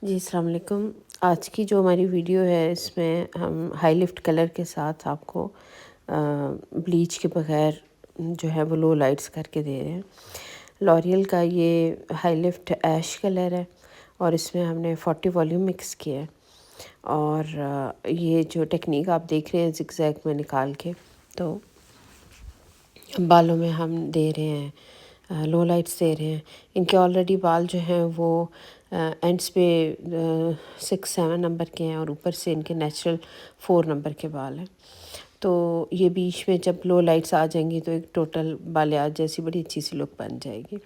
جی السلام علیکم۔ آج کی جو ہماری ویڈیو ہے اس میں ہم ہائی لفٹ کلر کے ساتھ آپ کو بلیچ کے بغیر جو ہے وہ لو لائٹس کر کے دے رہے ہیں۔ لوریل کا یہ ہائی لفٹ ایش کلر ہے اور اس میں ہم نے 40 والیوم مکس کیا ہے، اور یہ جو ٹیکنیک آپ دیکھ رہے ہیں زگ زیگ میں نکال کے، تو بالوں میں ہم دے رہے ہیں لو لائٹس دے رہے ہیں۔ ان کے آلریڈی بال جو ہیں وہ اینڈس پہ 6-7 نمبر کے ہیں اور اوپر سے ان کے نیچرل 4 نمبر کے بال ہیں، تو یہ بیچ میں جب لو لائٹس آ جائیں گی تو ایک ٹوٹل بالیات جیسی بڑی اچھی سی لک بن جائے گی۔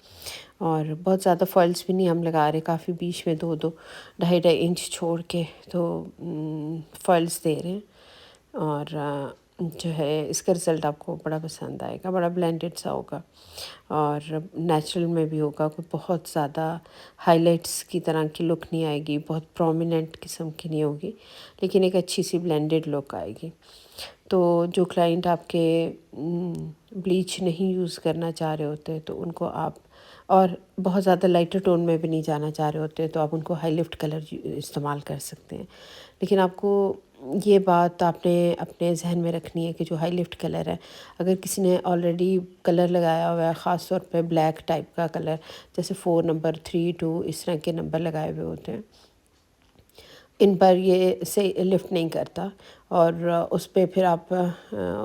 اور بہت زیادہ فالس بھی نہیں ہم لگا رہے، کافی بیچ میں 2-2 2.5 انچ چھوڑ کے تو فالس دے رہے ہیں، اور جو ہے اس کا رزلٹ آپ کو بڑا پسند آئے گا، بڑا بلینڈڈ سا ہوگا اور نیچرل میں بھی ہوگا، کوئی بہت زیادہ ہائی لائٹس کی طرح کی لک نہیں آئے گی، بہت پرومیننٹ قسم کی نہیں ہوگی، لیکن ایک اچھی سی بلینڈڈ لک آئے گی۔ تو جو کلائنٹ آپ کے بلیچ نہیں یوز کرنا چاہ رہے ہوتے تو ان کو آپ، اور بہت زیادہ لائٹر ٹون میں بھی نہیں جانا چاہ رہے ہوتے تو آپ ان کو ہائی لفٹ کلر استعمال کر سکتے ہیں۔ لیکن آپ کو یہ بات آپ نے اپنے ذہن میں رکھنی ہے کہ جو ہائی لفٹ کلر ہے، اگر کسی نے آلریڈی کلر لگایا ہوا ہے، خاص طور پہ بلیک ٹائپ کا کلر، جیسے 4 نمبر 3-2 اس طرح کے نمبر لگائے ہوئے ہوتے ہیں، ان پر یہ سے لفٹ نہیں کرتا، اور اس پہ پھر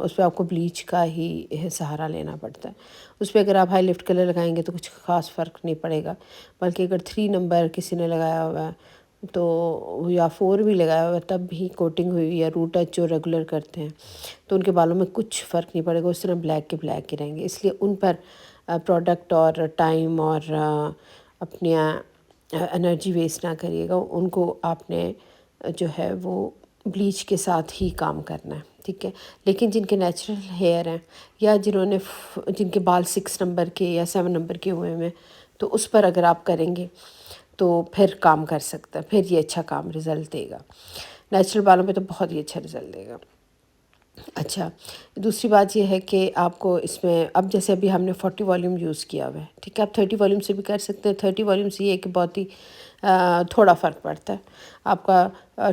اس پہ آپ کو بلیچ کا ہی سہارا لینا پڑتا ہے۔ اس پہ اگر آپ ہائی لفٹ کلر لگائیں گے تو کچھ خاص فرق نہیں پڑے گا، بلکہ اگر 3 نمبر کسی نے لگایا ہوا ہے تو یا 4 بھی لگایا ہوا ہے تب بھی کوٹنگ ہوئی یا روٹ ٹچ جو ریگولر کرتے ہیں تو ان کے بالوں میں کچھ فرق نہیں پڑے گا، اس طرح بلیک کے بلیک ہی رہیں گے۔ اس لیے ان پر پروڈکٹ اور ٹائم اور اپنی انرجی ویسٹ نہ کریے گا، ان کو آپ نے جو ہے وہ بلیچ کے ساتھ ہی کام کرنا ہے، ٹھیک ہے۔ لیکن جن کے نیچرل ہیئر ہیں یا جن کے بال 6 نمبر کے یا 7 نمبر کے ہوئے ہیں، تو اس پر اگر آپ کریں گے تو پھر کام کر سکتا ہے، پھر یہ اچھا کام رزلٹ دے گا۔ نیچرل بالوں پہ تو بہت ہی اچھا رزلٹ دے گا۔ اچھا، دوسری بات یہ ہے کہ آپ کو اس میں اب جیسے ابھی ہم نے 40 والیوم یوز کیا ہوا ہے، ٹھیک ہے، آپ 30 والیوم سے بھی کر سکتے ہیں۔ 30 والیوم سے یہ ہے کہ بہت ہی تھوڑا فرق پڑتا ہے، آپ کا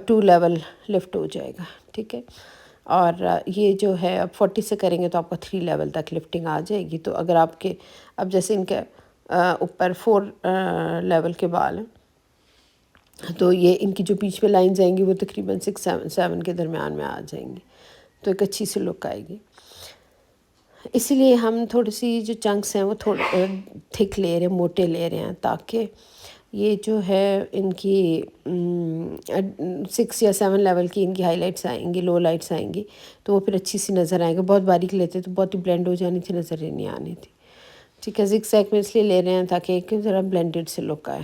2 لیول لفٹ ہو جائے گا، ٹھیک ہے۔ اور یہ جو ہے اب 40 سے کریں گے تو آپ کا 3 لیول تک لفٹنگ آ جائے گی۔ تو اگر آپ کے اب جیسے ان کے اوپر 4 لیول کے بال ہیں تو یہ ان کی جو بیچ میں لائنز آئیں گی وہ تقریباً 6-7 کے درمیان میں آ جائیں گی، تو ایک اچھی سی لک آئے گی۔ اسی لیے ہم تھوڑی سی جو چنکس ہیں وہ تھوڑے تھک لے رہے ہیں، موٹے لے رہے ہیں، تاکہ یہ جو ہے ان کی 6 یا 7 لیول کی ان کی ہائی لائٹس آئیں گی، لو لائٹس آئیں گی تو وہ پھر اچھی سی نظر آئیں گے۔ بہت باریک لیتے تو بہت ہی بلینڈ ہو جانی تھی، نظر ہی نہیں آنی تھی، ٹھیک ہے۔ زگ زیگ میں اس لیے لے رہے ہیں تاکہ ایک ذرا بلینڈڈ سے لک آئے۔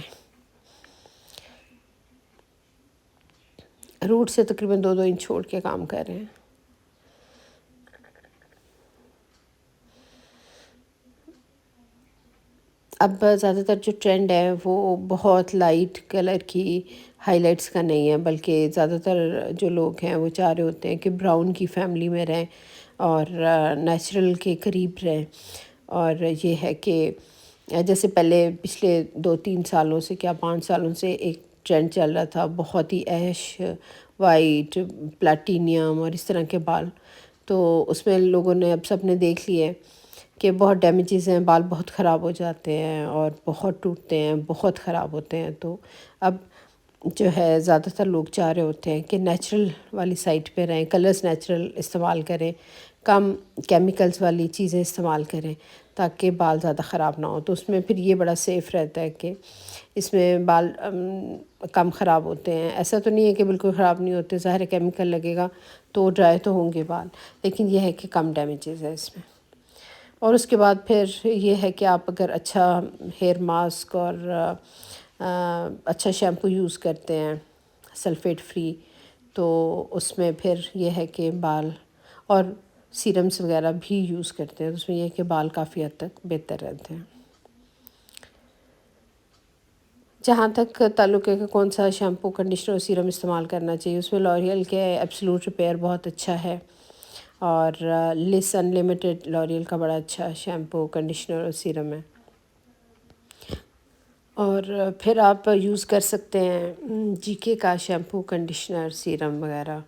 روٹ سے تقریباً 2-2 انچ چھوڑ کے کام کر رہے ہیں۔ اب زیادہ تر جو ٹرینڈ ہے وہ بہت لائٹ کلر کی ہائی لائٹس کا نہیں ہے، بلکہ زیادہ تر جو لوگ ہیں وہ چاہ رہے ہوتے ہیں کہ براؤن کی فیملی میں رہیں اور نیچرل کے قریب رہیں۔ اور یہ ہے کہ جیسے پہلے پچھلے 2-3 سالوں سے کیا 5 سالوں سے ایک ٹرینڈ چل رہا تھا، بہت ہی ایش وائٹ پلاٹینیم اور اس طرح کے بال، تو اس میں لوگوں نے اب سب نے دیکھ لیے کہ بہت ڈیمیجز ہیں، بال بہت خراب ہو جاتے ہیں اور بہت ٹوٹتے ہیں، بہت خراب ہوتے ہیں۔ تو اب جو ہے زیادہ تر لوگ چاہ رہے ہوتے ہیں کہ نیچرل والی سائٹ پہ رہیں، کلرز نیچرل استعمال کریں، کم کیمیکلز والی چیزیں استعمال کریں تاکہ بال زیادہ خراب نہ ہو۔ تو اس میں پھر یہ بڑا سیف رہتا ہے کہ اس میں بال کم خراب ہوتے ہیں۔ ایسا تو نہیں ہے کہ بالکل خراب نہیں ہوتے، ظاہر ہے کیمیکل لگے گا تو ڈرائی تو ہوں گے بال، لیکن یہ ہے کہ کم ڈیمیجز ہے اس میں۔ اور اس کے بعد پھر یہ ہے کہ آپ اگر اچھا ہیئر ماسک اور اچھا شیمپو یوز کرتے ہیں سلفیٹ فری، تو اس میں پھر یہ ہے کہ بال، اور سیرمز وغیرہ بھی یوز کرتے ہیں، اس میں یہ ہے کہ بال کافی حد تک بہتر رہتے ہیں۔ جہاں تک تعلق ہے کہ کون سا شیمپو کنڈیشنر اور سیرم استعمال کرنا چاہیے، اس میں لوریل کے ایبسلوٹ ریپیئر بہت اچھا ہے، اور لس انلمیٹڈ لوریل کا بڑا اچھا شیمپو کنڈیشنر اور سیرم ہے۔ اور پھر آپ یوز کر سکتے ہیں جی کے کا شیمپو، کنڈیشنر، سیرم وغیرہ،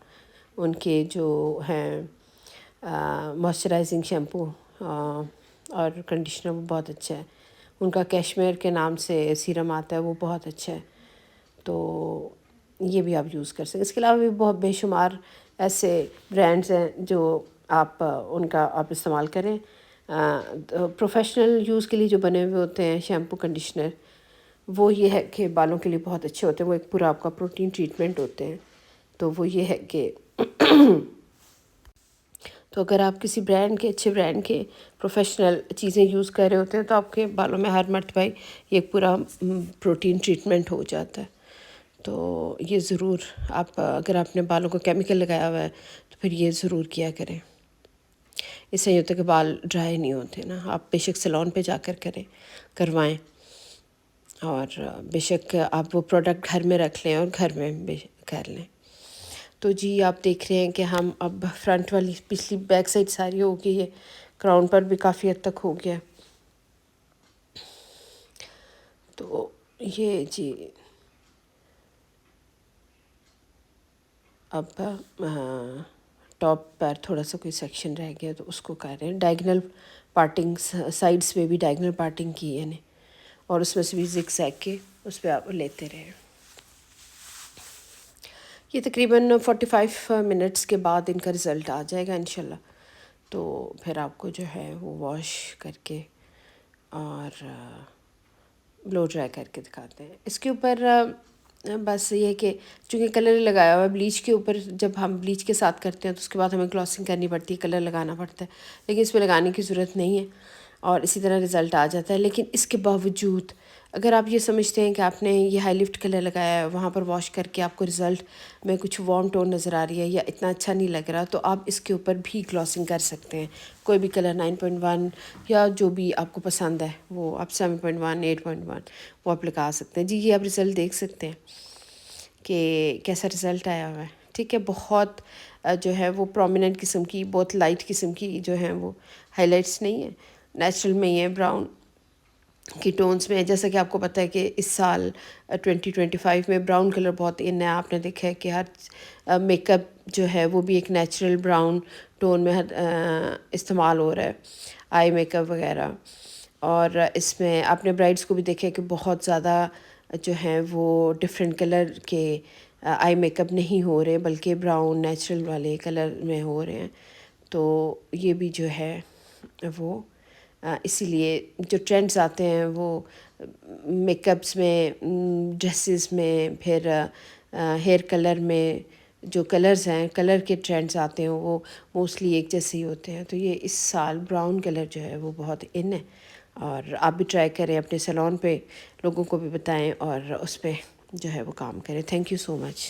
ان کے جو ہیں موئسچرائزنگ شیمپو اور کنڈیشنر وہ بہت اچھا ہے. ان کا کیشمیر کے نام سے سیرم آتا ہے، وہ بہت اچھا ہے، تو یہ بھی آپ یوز کر سکتے ہیں. اس کے علاوہ بھی بہت بے شمار ایسے برانڈز ہیں جو آپ ان کا آپ استعمال کریں. پروفیشنل یوز کے لیے جو بنے ہوئے ہوتے ہیں شیمپو، کنڈیشنر، وہ یہ ہے کہ بالوں کے لیے بہت اچھے ہوتے ہیں. وہ ایک پورا آپ کا پروٹین ٹریٹمنٹ ہوتے ہیں. تو وہ یہ ہے کہ تو اگر آپ کسی برانڈ کے، اچھے برانڈ کے پروفیشنل چیزیں یوز کر رہے ہوتے ہیں تو آپ کے بالوں میں ہر مرتبہ یہ پورا پروٹین ٹریٹمنٹ ہو جاتا ہے. تو یہ ضرور آپ، اگر آپ نے بالوں کو کیمیکل لگایا ہوا ہے تو پھر یہ ضرور کیا کریں. اس سے یہ ہوتا ہے کہ بال ڈرائی نہیں ہوتے نا. آپ بے شک سیلون پہ جا کر کروائیں، اور بے شک آپ وہ پروڈکٹ گھر میں رکھ لیں اور گھر میں کر لیں. تو جی آپ دیکھ رہے ہیں کہ ہم اب فرنٹ والی پچھلی بیک سائڈ ساری ہو گئی ہے، کراؤن پر بھی کافی حد تک ہو گیا. تو یہ جی اب ٹاپ پر تھوڑا سا کوئی سیکشن رہ گیا تو اس کو کر رہے ہیں ڈائگنل پارٹنگ، سائڈس پہ بھی ڈائگنل پارٹنگ کی ہے نے، اور اس میں سے بھی زگ زیگ کے اس پہ آپ لیتے رہے. یہ تقریباً 45 منٹس کے بعد ان کا رزلٹ آ جائے گا انشاءاللہ. تو پھر آپ کو جو ہے وہ واش کر کے اور بلو ڈرائی کر کے دکھاتے ہیں. اس کے اوپر بس یہ ہے کہ چونکہ کلر لگایا ہوا ہے بلیچ کے اوپر، جب ہم بلیچ کے ساتھ کرتے ہیں تو اس کے بعد ہمیں گلاسنگ کرنی پڑتی ہے، کلر لگانا پڑتا ہے، لیکن اس پہ لگانے کی ضرورت نہیں ہے اور اسی طرح رزلٹ آ جاتا ہے. لیکن اس کے باوجود اگر آپ یہ سمجھتے ہیں کہ آپ نے یہ ہائی لفٹ کلر لگایا ہے، وہاں پر واش کر کے آپ کو رزلٹ میں کچھ وارم ٹون نظر آ رہی ہے یا اتنا اچھا نہیں لگ رہا، تو آپ اس کے اوپر بھی گلاسنگ کر سکتے ہیں. کوئی بھی کلر 9.1 یا جو بھی آپ کو پسند ہے وہ آپ 7.1، 8.1 وہ آپ لگا سکتے ہیں. جی یہ آپ رزلٹ دیکھ سکتے ہیں کہ کیسا رزلٹ آیا ہوا ہے. ٹھیک ہے، بہت جو ہے وہ پرومیننٹ قسم کی، بہت لائٹ قسم کی جو ہیں وہ ہائی لائٹس نہیں ہیں، نیچرل میں ہی ہے، براؤن کی ٹونز میں. جیسا کہ آپ کو پتہ ہے کہ اس سال 2025 میں براؤن کلر بہت ان ہے. آپ نے دیکھا ہے کہ ہر میک اپ جو ہے وہ بھی ایک نیچرل براؤن ٹون میں استعمال ہو رہا ہے، آئی میک اپ وغیرہ. اور اس میں آپ نے برائڈس کو بھی دیکھا ہے کہ بہت زیادہ جو ہیں وہ ڈفرینٹ کلر کے آئی میک اپ نہیں ہو رہے، بلکہ براؤن نیچرل والے کلر میں ہو رہے ہیں. تو یہ بھی جو ہے وہ اسی لیے جو ٹرینڈز آتے ہیں وہ میک اپس میں، ڈریسز میں، پھر ہیئر کلر میں جو کلرز ہیں، کلر کے ٹرینڈز آتے ہیں وہ موسٹلی ایک جیسے ہی ہوتے ہیں. تو یہ اس سال براؤن کلر جو ہے وہ بہت ان ہے، اور آپ بھی ٹرائی کریں، اپنے سیلون پہ لوگوں کو بھی بتائیں اور اس پہ جو ہے وہ کام کریں. Thank you so much.